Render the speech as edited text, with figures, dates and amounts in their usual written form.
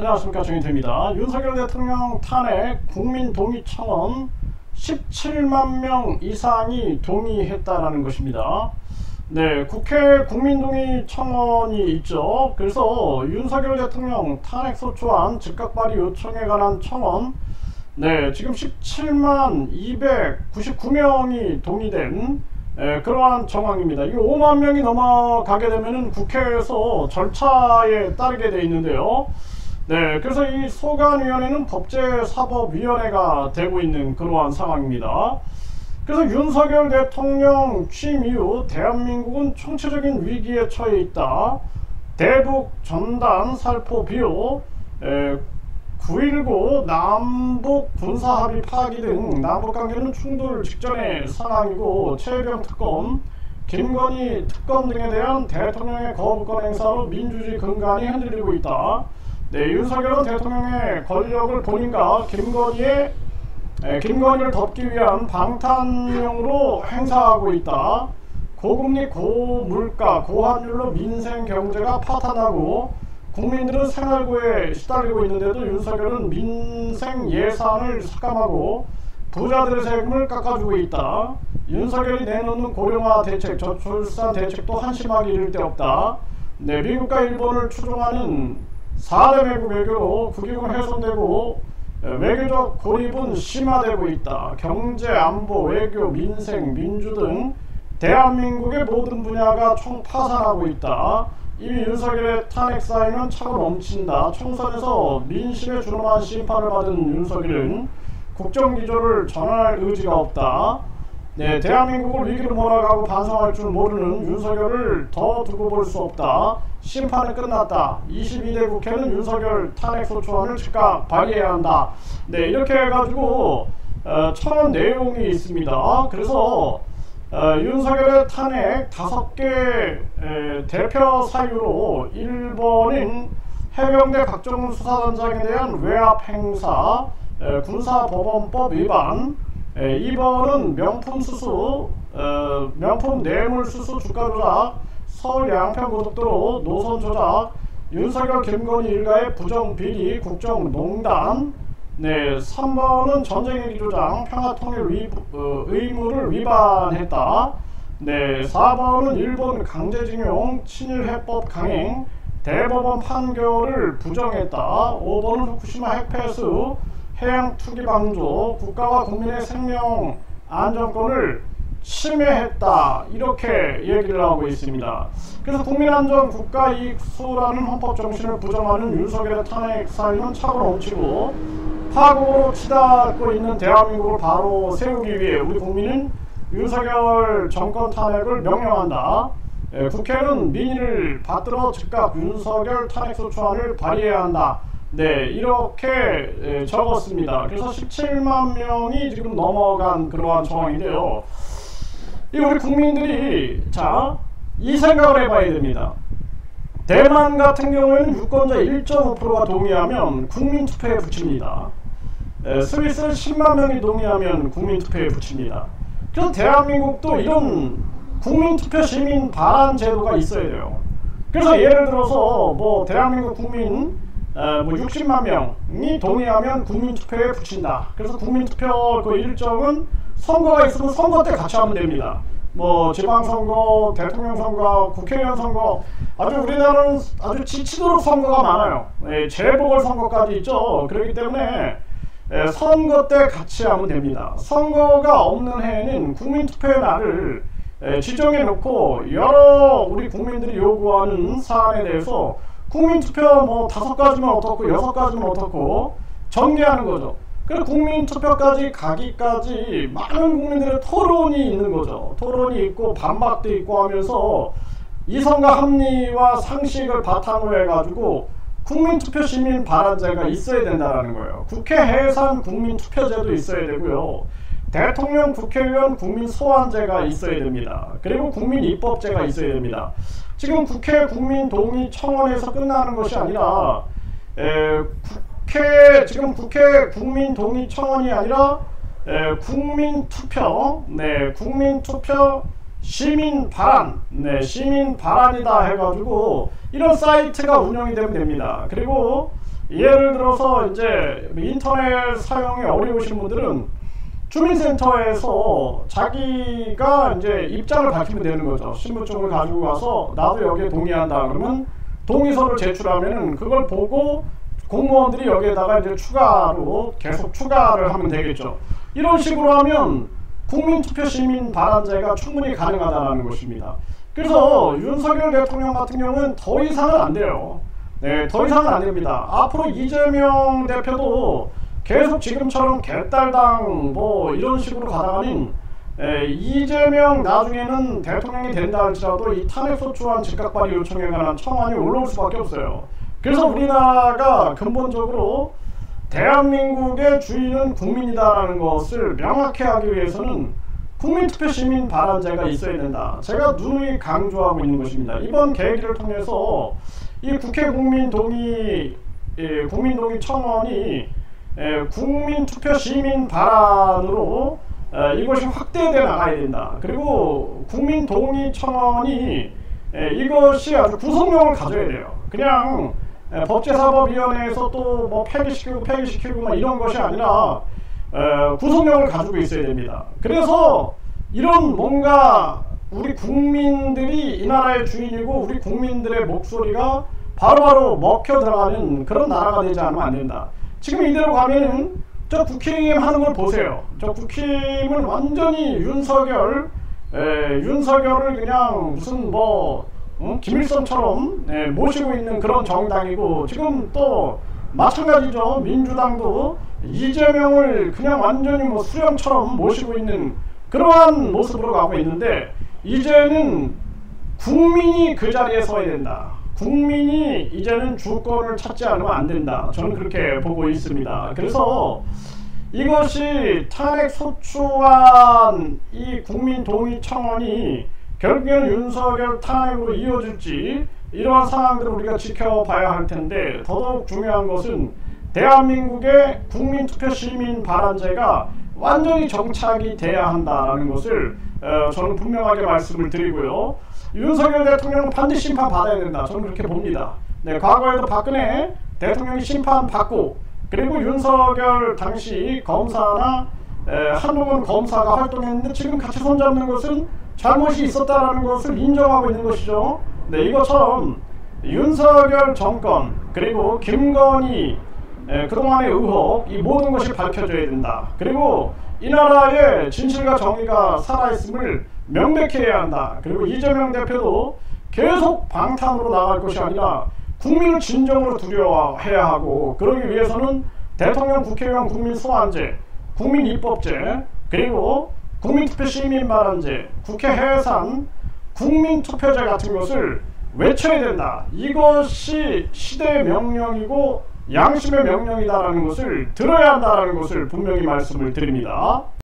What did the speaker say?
안녕하십니까, 정인태입니다. 윤석열 대통령 탄핵 국민동의청원 17만 명 이상이 동의했다라는 것입니다. 네, 국회 국민동의청원이 있죠. 그래서 윤석열 대통령 탄핵소추안 즉각 발의 요청에 관한 청원, 네, 지금 17만 299명이 동의된 그러한 정황입니다. 이게 5만 명이 넘어가게 되면은 국회에서 절차에 따르게 되어 있는데요. 네, 그래서 이 소관위원회는 법제사법위원회가 되고 있는 그러한 상황입니다. 그래서 윤석열 대통령 취임 이후 대한민국은 총체적인 위기에 처해 있다. 대북 전단 살포 비호, 9.19 남북 군사합의 파기 등 남북관계는 충돌 직전의 상황이고, 최혜병 특검, 김건희 특검 등에 대한 대통령의 거부권 행사로 민주주의 근간이 흔들리고 있다. 네, 윤석열은 대통령의 권력을 본인과 김건희를 덮기 위한 방탄용으로 행사하고 있다. 고금리, 고물가, 고환율로 민생 경제가 파탄나고 국민들은 생활고에 시달리고 있는데도 윤석열은 민생 예산을 삭감하고 부자들의 세금을 깎아주고 있다. 윤석열이 내놓는 고령화 대책, 저출산 대책도 한심하기 이를 데 없다. 네, 미국과 일본을 추종하는 4대 외국 외교로 국익은 훼손되고 외교적 고립은 심화되고 있다. 경제, 안보, 외교, 민생, 민주 등 대한민국의 모든 분야가 총파산하고 있다. 이미 윤석열의 탄핵 사인은 차고 넘친다. 총선에서 민심에 준엄한 심판을 받은 윤석열은 국정기조를 전환할 의지가 없다. 네, 대한민국을 위기로 몰아가고 반성할 줄 모르는 윤석열을 더 두고 볼 수 없다. 심판은 끝났다. 22대 국회는 윤석열 탄핵소추안을 즉각 발의해야 한다. 네, 이렇게 해가지고 청원 내용이 있습니다. 그래서 윤석열의 탄핵 5개 대표 사유로 1번인 해병대 각종 수사단장에 대한 외압 행사, 군사법원법 위반, 2번은 명품 뇌물 수수 주가 조작, 서울 양평고속도로 노선 조작, 윤석열 김건희 일가의 부정 비리, 국정농단. 네, 3번은 전쟁의 기조장, 평화통일 의무를 위반했다. 네, 4번은 일본 강제징용, 친일해법 강행, 대법원 판결을 부정했다. 5번은 후쿠시마 핵폐수, 해양 투기 방조, 국가와 국민의 생명 안전권을 침해했다. 이렇게 얘기를 하고 있습니다. 그래서 국민안전 국가이익 수호라는 헌법 정신을 부정하는 윤석열의 탄핵 사유는 차고 넘치고 파국으로 치닫고 있는 대한민국을 바로 세우기 위해 우리 국민은 윤석열 정권 탄핵을 명령한다. 국회는 민의를 받들어 즉각 윤석열 탄핵소추안을 발의해야 한다. 네, 이렇게 적었습니다. 그래서 17만 명이 지금 넘어간 그러한 정황인데요. 이 우리 국민들이 이 생각을 해봐야 됩니다. 대만 같은 경우에는 유권자 1.5%가 동의하면 국민투표에 붙입니다. 스위스는 10만 명이 동의하면 국민투표에 붙입니다. 그래서 대한민국도 이런 국민투표 시민 발안 제도가 있어야 돼요. 그래서 예를 들어서 대한민국 국민 60만 명이 동의하면 국민투표에 붙인다. 그래서 국민투표 그 일정은 선거가 있으면 선거 때 같이 하면 됩니다. 지방선거, 대통령선거, 국회의원 선거, 아주 우리나라는 아주 지치도록 선거가 많아요. 재보궐선거까지 있죠. 그렇기 때문에 선거 때 같이 하면 됩니다. 선거가 없는 해에는 국민투표의 날을 지정해 놓고 여러 우리 국민들이 요구하는 사안에 대해서 국민투표 5가지면 어떻고 6가지면 어떻고 정리하는 거죠. 그래서 국민투표까지 가기까지 많은 국민들의 토론이 있는 거죠. 토론이 있고 반박도 있고 하면서 이성과 합리와 상식을 바탕으로 해가지고 국민투표 시민 발안제가 있어야 된다는 거예요. 국회 해산 국민투표제도 있어야 되고요. 대통령, 국회의원 국민소환제가 있어야 됩니다. 그리고 국민입법제가 있어야 됩니다. 지금 국회 국민동의청원에서 끝나는 것이 아니라 국회 국민동의청원이 아니라 국민투표, 국민투표 시민발안, 시민발안이다 해가지고 이런 사이트가 운영이 되면 됩니다. 그리고 예를 들어서 이제 인터넷 사용이 어려우신 분들은 주민센터에서 자기가 이제 입장을 밝히면 되는 거죠. 신분증을 가지고 가서 나도 여기에 동의한다 그러면 동의서를 제출하면은 그걸 보고 공무원들이 여기에다가 이제 추가로 계속 추가를 하면 되겠죠. 이런 식으로 하면 국민투표 시민 발안제가 충분히 가능하다는 것입니다. 그래서 윤석열 대통령 같은 경우는 더 이상은 안 돼요. 네, 더 이상은 안 됩니다. 앞으로 이재명 대표도 계속 지금처럼 개딸당 뭐 이런 식으로 가다가는 이재명 나중에는 대통령이 된다 할지라도 이 탄핵소추안 즉각 발의 요청에 관한 청원이 올라올 수밖에 없어요. 그래서 우리나라가 근본적으로 대한민국의 주인은 국민이다라는 것을 명확히 하기 위해서는 국민투표 시민 발안제가 있어야 된다. 제가 누누이 강조하고 있는 것입니다. 이번 계기를 통해서 이 국회 국민동의 청원이 국민투표 시민 발안으로 이것이 확대되어 나가야 된다. 그리고 국민동의 청원이 이것이 아주 구속력을 가져야 돼요. 그냥 법제사법위원회에서 또 뭐 폐기시키고 막 이런 것이 아니라 구속력을 가지고 있어야 됩니다. 그래서 이런 뭔가 우리 국민들이 이 나라의 주인이고 우리 국민들의 목소리가 바로바로 먹혀 들어가는 그런 나라가 되지 않으면 안 된다. 지금 이대로 가면은 저 국힘 하는 걸 보세요. 저 국힘은 완전히 윤석열을 그냥 무슨 뭐 김일성처럼 모시고 있는 그런 정당이고, 지금 또 마찬가지죠. 민주당도 이재명을 그냥 완전히 뭐 수령처럼 모시고 있는 그러한 모습으로 가고 있는데, 이제는 국민이 그 자리에 서야 된다. 국민이 이제는 주권을 찾지 않으면 안 된다. 저는 그렇게 보고 있습니다. 그래서 이것이 탄핵소추안 이 국민동의 청원이 결국에는 윤석열 탄핵으로 이어질지, 이러한 상황들을 우리가 지켜봐야 할 텐데, 더더욱 중요한 것은 대한민국의 국민투표 시민 발안제가 완전히 정착이 돼야 한다는 것을 저는 분명하게 말씀을 드리고요. 윤석열 대통령은 반드시 심판받아야 된다. 저는 그렇게 봅니다. 네, 과거에도 박근혜 대통령이 심판받고, 그리고 윤석열 당시 검사나 한동훈 검사가 활동했는데 지금 같이 손잡는 것은 잘못이 있었다는 것을 인정하고 있는 것이죠. 네, 이것처럼 윤석열 정권 그리고 김건희 그동안의 의혹, 이 모든 것이 밝혀져야 된다. 그리고 이 나라의 진실과 정의가 살아있음을 명백히 해야 한다. 그리고 이재명 대표도 계속 방탄으로 나갈 것이 아니라 국민을 진정으로 두려워해야 하고, 그러기 위해서는 대통령, 국회의원, 국민 소환제, 국민 입법제, 그리고 국민투표 시민 발안제, 국회 해산, 국민투표제 같은 것을 외쳐야 된다. 이것이 시대의 명령이고 양심의 명령이다라는 것을 들어야 한다라는 것을 분명히 말씀을 드립니다.